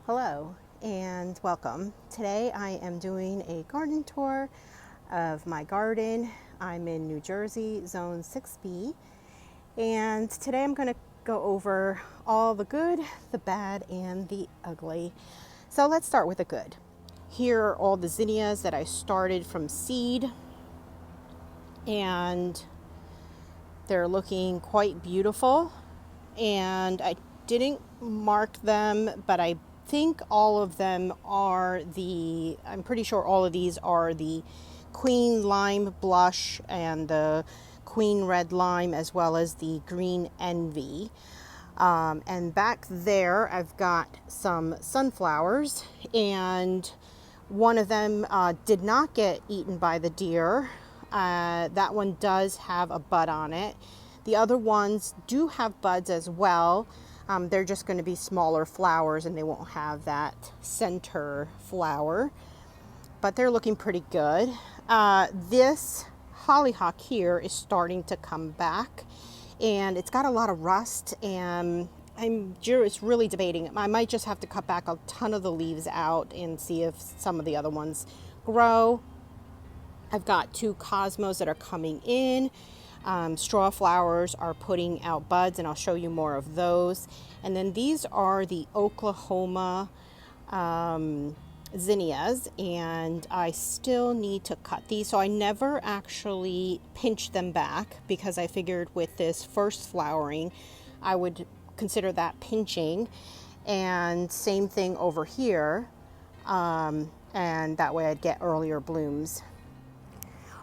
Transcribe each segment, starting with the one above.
Hello and welcome. Today I am doing a garden tour of my garden. I'm in New Jersey, Zone 6B, and today I'm going to go over all the good, the bad, and the ugly. So let's start with the good. Here are all the zinnias that I started from seed, and they're looking quite beautiful. And I didn't mark them, but I think all of them are I'm pretty sure all of these are the Queen Lime Blush and the Queen Red Lime, as well as the Green Envy. And back there I've got some sunflowers, and one of them did not get eaten by the deer. That one does have a bud on it. The other ones do have buds as well. They're just going to be smaller flowers and they won't have that center flower, but they're looking pretty good. This hollyhock here is starting to come back, and it's got a lot of rust, and I'm just really debating. I might just have to cut back a ton of the leaves out and see if some of the other ones grow. I've got two cosmos that are coming in. Straw flowers are putting out buds, and I'll show you more of those. And then these are the Oklahoma zinnias, and I still need to cut these. So I never actually pinched them back because I figured with this first flowering, I would consider that pinching. And same thing over here. And that way I'd get earlier blooms.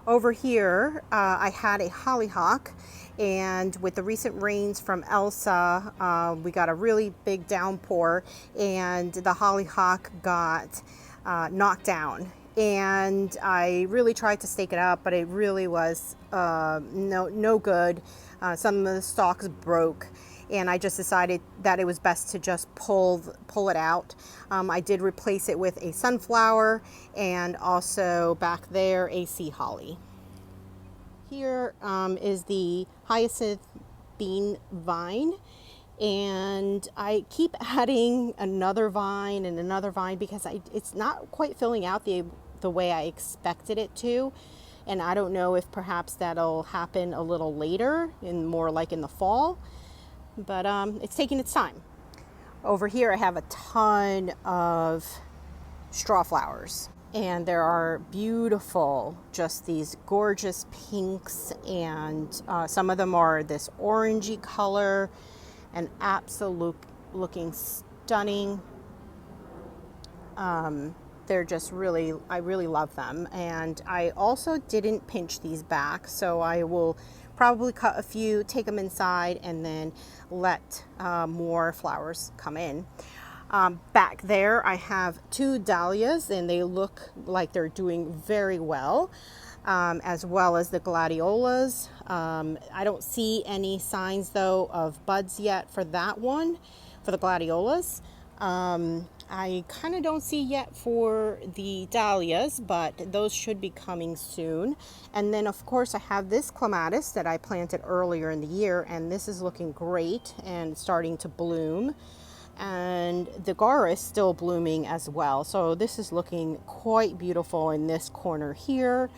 Over here, I had a hollyhock, and with the recent rains from Elsa, we got a really big downpour, and the hollyhock got knocked down. And I really tried to stake it up, but it really was no good. Some of the stalks broke, and I just decided that it was best to just pull it out. I did replace it with a sunflower, and also back there a sea holly. Here is the hyacinth bean vine, and I keep adding another vine and another vine because it's not quite filling out the way I expected it to. And I don't know if perhaps that'll happen a little later, more like in the fall. But it's taking its time. Over here I have a ton of straw flowers, and there are beautiful, just these gorgeous pinks, and some of them are this orangey color and absolute looking stunning. They're just I really love them. And I also didn't pinch these back, so I will probably cut a few, take them inside, and then let more flowers come in. Back there I have two dahlias, and they look like they're doing very well, as well as the gladiolas. I don't see any signs though of buds yet for that one, for the gladiolas. I kind of don't see yet for the dahlias, but those should be coming soon. And then of course I have this clematis that I planted earlier in the year, and this is looking great and starting to bloom. And the gaura is still blooming as well, so this is looking quite beautiful in this corner here.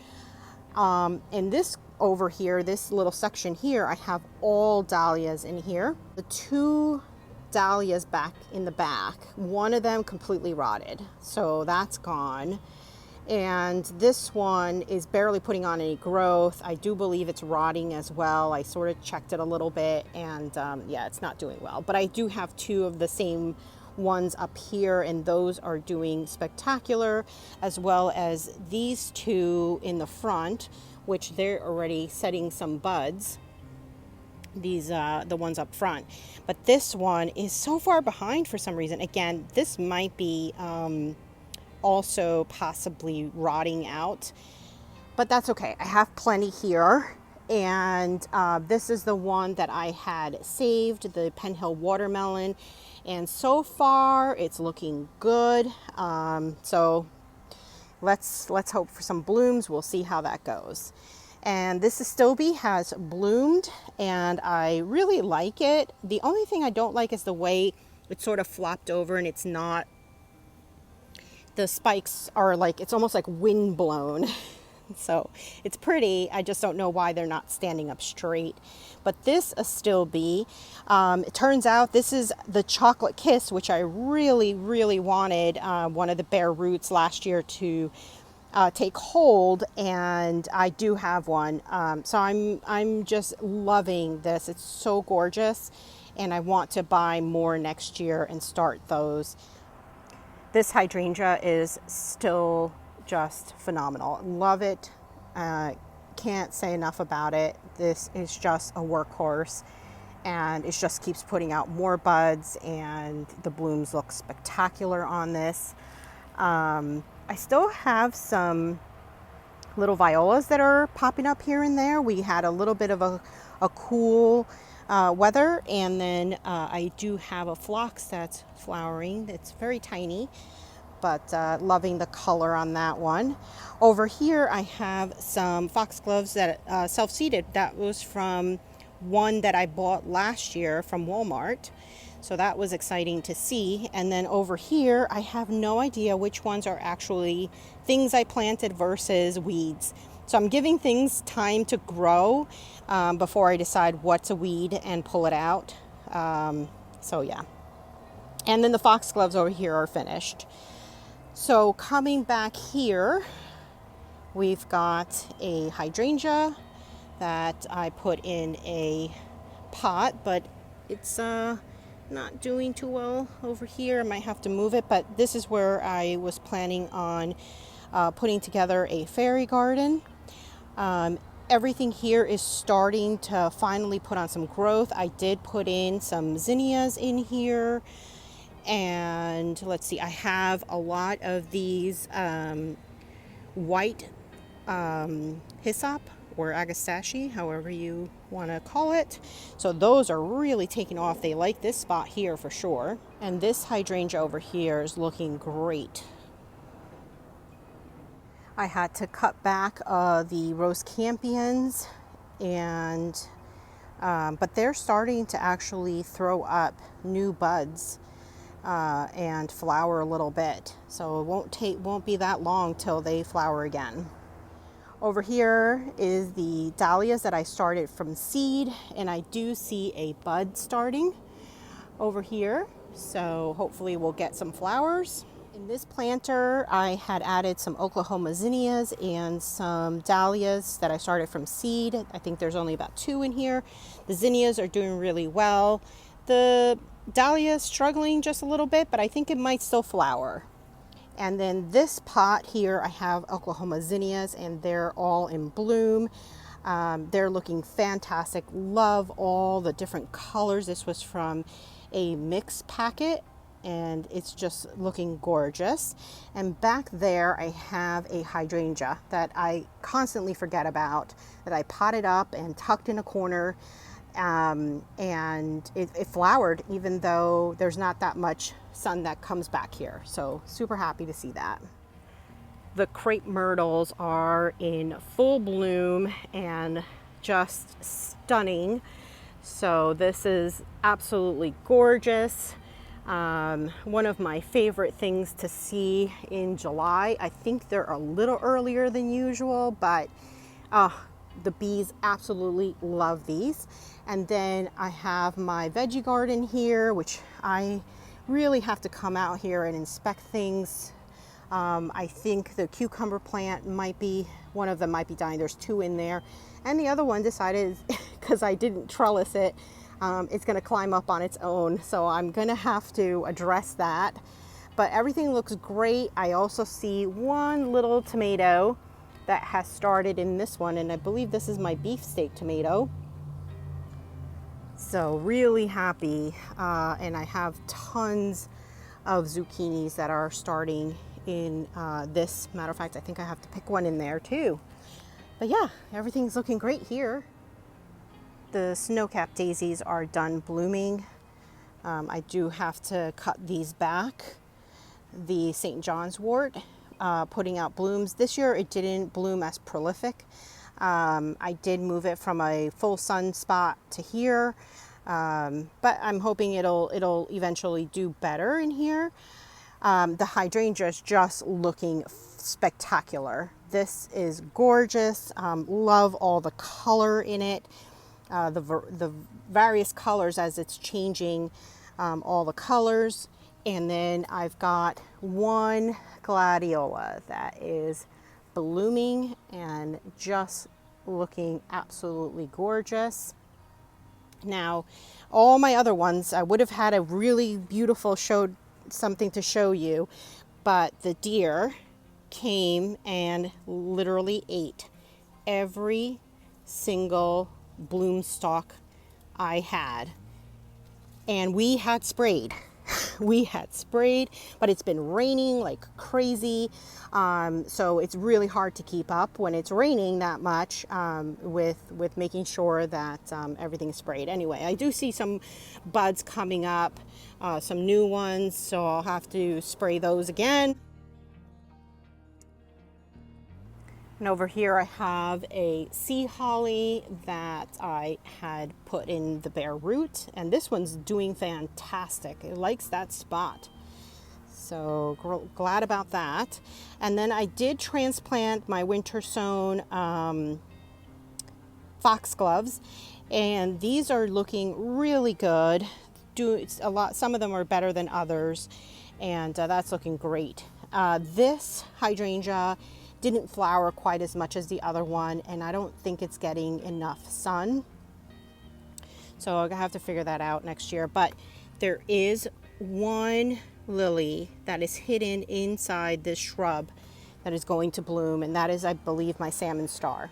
In this over here, this little section here, I have all dahlias in here. The two dahlias back in the back, one of them completely rotted, so that's gone. And this one is barely putting on any growth. I do believe it's rotting as well. I sort of checked it a little bit, and yeah, it's not doing well. But I do have two of the same ones up here, and those are doing spectacular, as well as these two in the front, which they're already setting some buds. These the ones up front, but this one is so far behind for some reason. Again, this might be also possibly rotting out, but that's okay. I have plenty here. And this is the one that I had saved, the Penhill watermelon, and so far it's looking good. So let's hope for some blooms. We'll see how that goes. And this Astilbe has bloomed, and I really like it. The only thing I don't like is the way it's sort of flopped over, and it's not The spikes are like, it's almost like wind blown. So it's pretty. I just don't know why they're not standing up straight. But this Astilbe, it turns out this is the Chocolate Kiss, which I really, really wanted one of the bare roots last year to take hold, and I do have one. So I'm just loving this. It's so gorgeous, and I want to buy more next year and start those. This hydrangea is still just phenomenal. Love it. Can't say enough about it. This is just a workhorse, and it just keeps putting out more buds, and the blooms look spectacular on this. I still have some little violas that are popping up here and there. We had a little bit of a cool weather, and then I do have a phlox that's flowering. It's very tiny, but loving the color on that one. Over here I have some foxgloves that self-seeded. That was from one that I bought last year from Walmart. So that was exciting to see. And then over here, I have no idea which ones are actually things I planted versus weeds. So I'm giving things time to grow before I decide what's a weed and pull it out. So yeah. And then the foxgloves over here are finished. So coming back here, we've got a hydrangea that I put in a pot, but it's not doing too well over here. I might have to move it, but this is where I was planning on putting together a fairy garden. Everything here is starting to finally put on some growth. I did put in some zinnias in here, and let's see, I have a lot of these white hyssop or agastache, however you want to call it. So those are really taking off. They like this spot here for sure. And this hydrangea over here is looking great. I had to cut back the rose campions, and but they're starting to actually throw up new buds and flower a little bit. So it won't be that long till they flower again. Over here is the dahlias that I started from seed, and I do see a bud starting over here. So hopefully we'll get some flowers. In this planter, I had added some Oklahoma zinnias and some dahlias that I started from seed. I think there's only about 2 in here. The zinnias are doing really well. The dahlias struggling just a little bit, but I think it might still flower. And then this pot here, I have Oklahoma zinnias, and they're all in bloom. They're looking fantastic. Love all the different colors. This was from a mix packet, and it's just looking gorgeous. And back there, I have a hydrangea that I constantly forget about, that I potted up and tucked in a corner. And it flowered, even though there's not that much sun that comes back here. So super happy to see that. The crepe myrtles are in full bloom and just stunning. So this is absolutely gorgeous. One of my favorite things to see in July. I think they're a little earlier than usual, but the bees absolutely love these. And then I have my veggie garden here, which I really have to come out here and inspect things. I think the cucumber plant might be, one of them might be dying. There's 2 in there. And the other one decided, because I didn't trellis it, it's going to climb up on its own. So I'm going to have to address that. But everything looks great. I also see one little tomato that has started in this one, and I believe this is my beefsteak tomato. So really happy, and I have tons of zucchinis that are starting in this. Matter of fact, I think I have to pick one in there too. But yeah, everything's looking great here. The snow-capped daisies are done blooming. I do have to cut these back. The St. John's wort, putting out blooms. This year it didn't bloom as prolific. I did move it from a full sun spot to here, but I'm hoping it'll eventually do better in here. The hydrangeas just looking spectacular. This is gorgeous. Love all the color in it, the various colors as it's changing, all the colors. And then I've got one gladiola that is blooming and just looking absolutely gorgeous. Now, all my other ones, I would have had a really beautiful something to show you, but the deer came and literally ate every single bloom stalk I had. And we had sprayed. We had sprayed, but it's been raining like crazy. So it's really hard to keep up when it's raining that much with making sure that everything's sprayed. Anyway, I do see some buds coming up, some new ones, so I'll have to spray those again. And over here I have a sea holly that I had put in the bare root, and this one's doing fantastic. It likes that spot. So glad about that. And then I did transplant my winter sown foxgloves, and these are looking really good. Some of them are better than others, and that's looking great. This hydrangea didn't flower quite as much as the other one, and I don't think it's getting enough sun. So I'll have to figure that out next year. But there is one lily that is hidden inside this shrub that is going to bloom, and that is, I believe, my salmon star.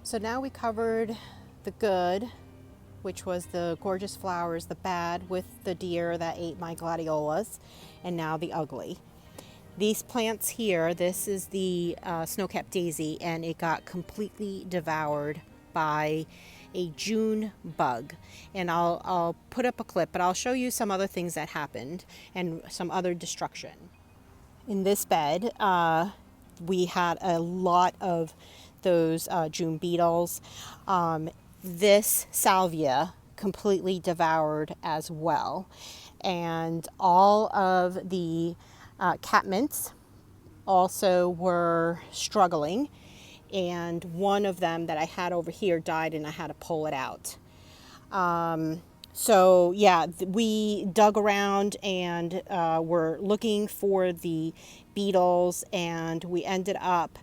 So now we covered the good, which was the gorgeous flowers, the bad with the deer that ate my gladiolas, and now the ugly. These plants here, this is the snow-capped daisy, and it got completely devoured by a June bug. And I'll put up a clip, but I'll show you some other things that happened and some other destruction. In this bed, we had a lot of those June beetles. This salvia completely devoured as well. And all of the catmints also were struggling, and one of them that I had over here died, and I had to pull it out. So yeah, we dug around and were looking for the beetles, and we ended up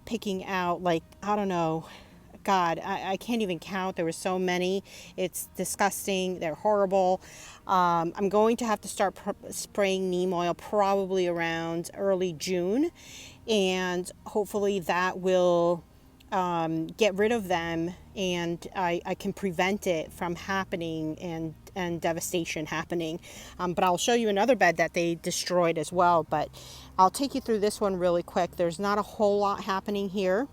picking out, like, I don't know, God, I can't even count. There were so many. It's disgusting. They're horrible. I'm going to have to start spraying neem oil probably around early June, and hopefully that will get rid of them, and I can prevent it from happening and devastation happening. But I'll show you another bed that they destroyed as well, but I'll take you through this one really quick. There's not a whole lot happening here.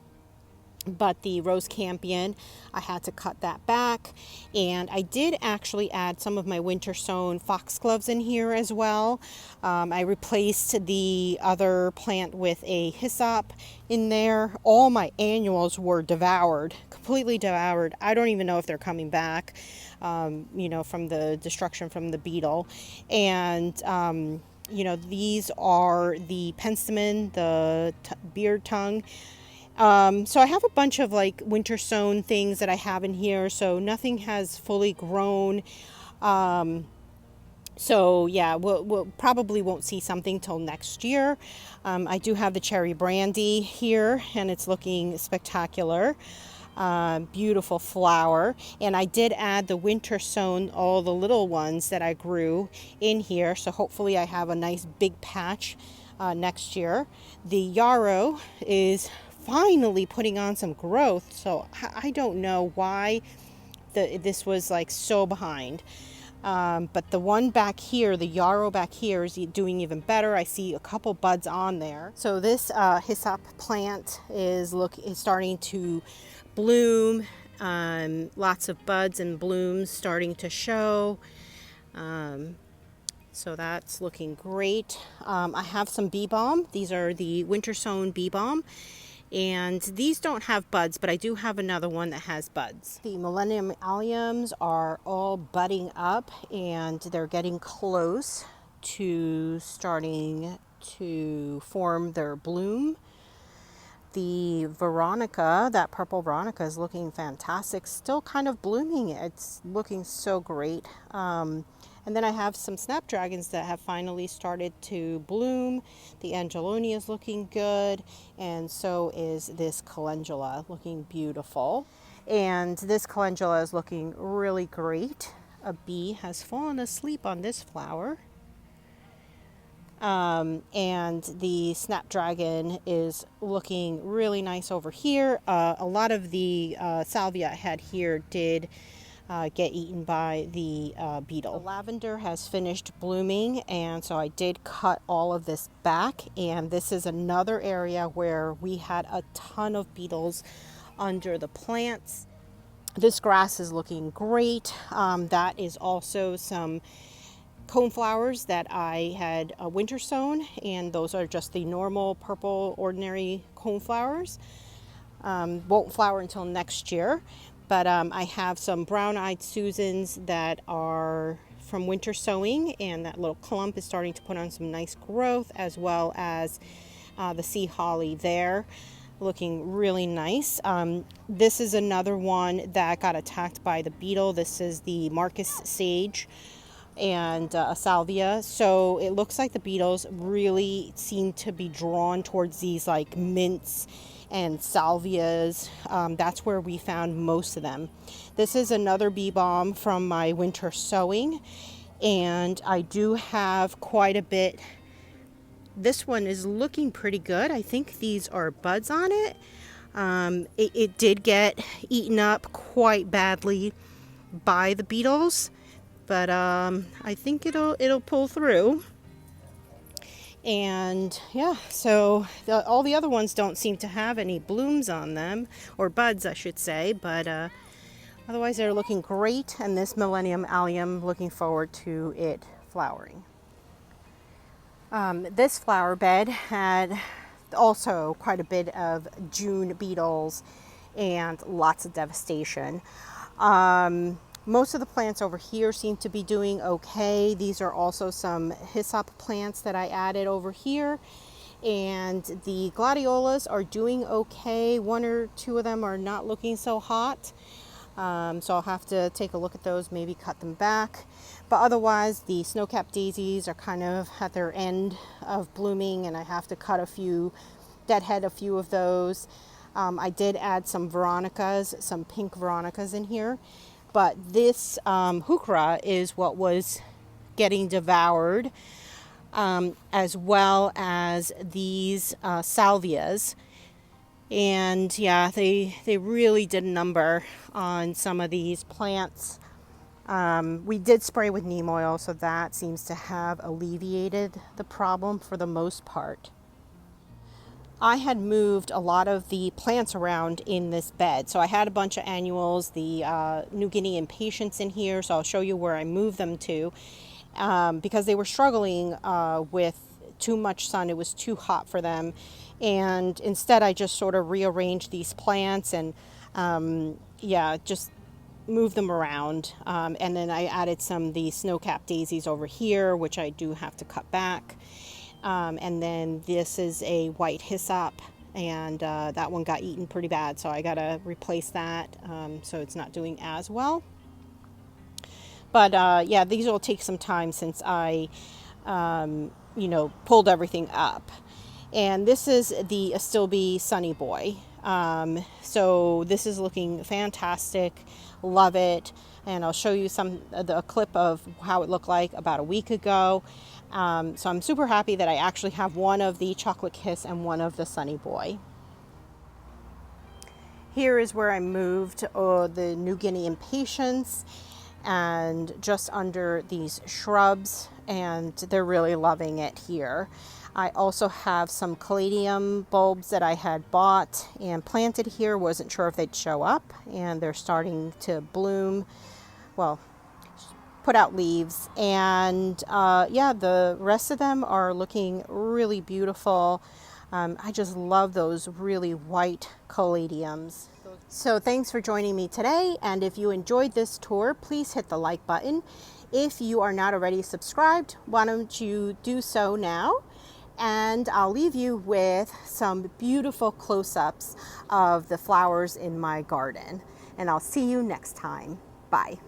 But the rose campion, I had to cut that back, and I did actually add some of my winter sown foxgloves in here as well. I replaced the other plant with a hyssop in there. All my annuals were devoured, completely devoured. I don't even know if they're coming back, from the destruction from the beetle. And these are the penstemon, the beard tongue. So I have a bunch of like winter sown things that I have in here, so nothing has fully grown. So yeah, we'll probably won't see something till next year. I do have the cherry brandy here, and it's looking spectacular. Beautiful flower. And I did add the winter sown, all the little ones that I grew in here, so hopefully I have a nice big patch next year. The yarrow is finally putting on some growth, so I don't know why this was like so behind. But the one back here, the yarrow back here, is doing even better. I see a couple buds on there. So this hyssop plant is starting to bloom. Lots of buds and blooms starting to show. So that's looking great. I have some bee balm. These are the winter sown bee balm. And these don't have buds, but I do have another one that has buds. The millennium alliums are all budding up, and they're getting close starting to form their bloom. The Veronica, that purple Veronica, is looking fantastic. Still kind of blooming. It's looking so great. And then I have some snapdragons that have finally started to bloom. The Angelonia is looking good, and so is this calendula, looking beautiful. And this calendula is looking really great. A bee has fallen asleep on this flower. And the snapdragon is looking really nice over here. A lot of the salvia I had here did get eaten by the beetle. The lavender has finished blooming, and so I did cut all of this back, and this is another area where we had a ton of beetles under the plants. This grass is looking great. That is also some coneflowers that I had winter sown, and those are just the normal purple ordinary coneflowers. Won't flower until next year, but I have some brown-eyed Susans that are from winter sowing, and that little clump is starting to put on some nice growth, as well as the sea holly there, looking really nice. This is another one that got attacked by the beetle. This is the Marcus sage and a salvia. So it looks like the beetles really seem to be drawn towards these like mints and salvias. That's where we found most of them. This is another bee balm from my winter sowing, and I do have quite a bit. This one is looking pretty good. I think these are buds on it. It did get eaten up quite badly by the beetles, but I think it'll pull through. And yeah, so all the other ones don't seem to have any blooms on them, or buds I should say, but otherwise they're looking great. And this Millennium Allium, looking forward to it flowering. This flower bed had also quite a bit of June beetles and lots of devastation. Most of the plants over here seem to be doing okay. These are also some hyssop plants that I added over here. And the gladiolas are doing okay. One or two of them are not looking so hot. So I'll have to take a look at those, maybe cut them back. But otherwise, the snow-capped daisies are kind of at their end of blooming, and I have to cut deadhead a few of those. I did add some Veronicas, some pink Veronicas in here. But this heuchera is what was getting devoured, as well as these salvias. And yeah, they really did a number on some of these plants. We did spray with neem oil, so that seems to have alleviated the problem for the most part. I had moved a lot of the plants around in this bed. So I had a bunch of annuals, the New Guinea impatiens in here, so I'll show you where I moved them to, because they were struggling with too much sun. It was too hot for them. And instead I just sort of rearranged these plants and just move them around. And then I added some of the snow-capped daisies over here, which I do have to cut back. And then this is a white hyssop, and that one got eaten pretty bad, so I gotta replace that, so it's not doing as well. But yeah, these will take some time since I pulled everything up. And this is the Astilbe Sunny Boy. So this is looking fantastic. Love it. And I'll show you a clip of how it looked like about a week ago. So I'm super happy that I actually have one of the Chocolate Kiss and one of the Sunny Boy. Here is where I moved the New Guinea impatiens, and just under these shrubs, and they're really loving it here. I also have some Caladium bulbs that I had bought and planted here. Wasn't sure if they'd show up, and they're starting to bloom. Well, put out leaves, and yeah, the rest of them are looking really beautiful. I just love those really white caladiums. So thanks for joining me today, and if you enjoyed this tour, please hit the like button. If you are not already subscribed, why don't you do so now? And I'll leave you with some beautiful close-ups of the flowers in my garden. And I'll see you next time. Bye.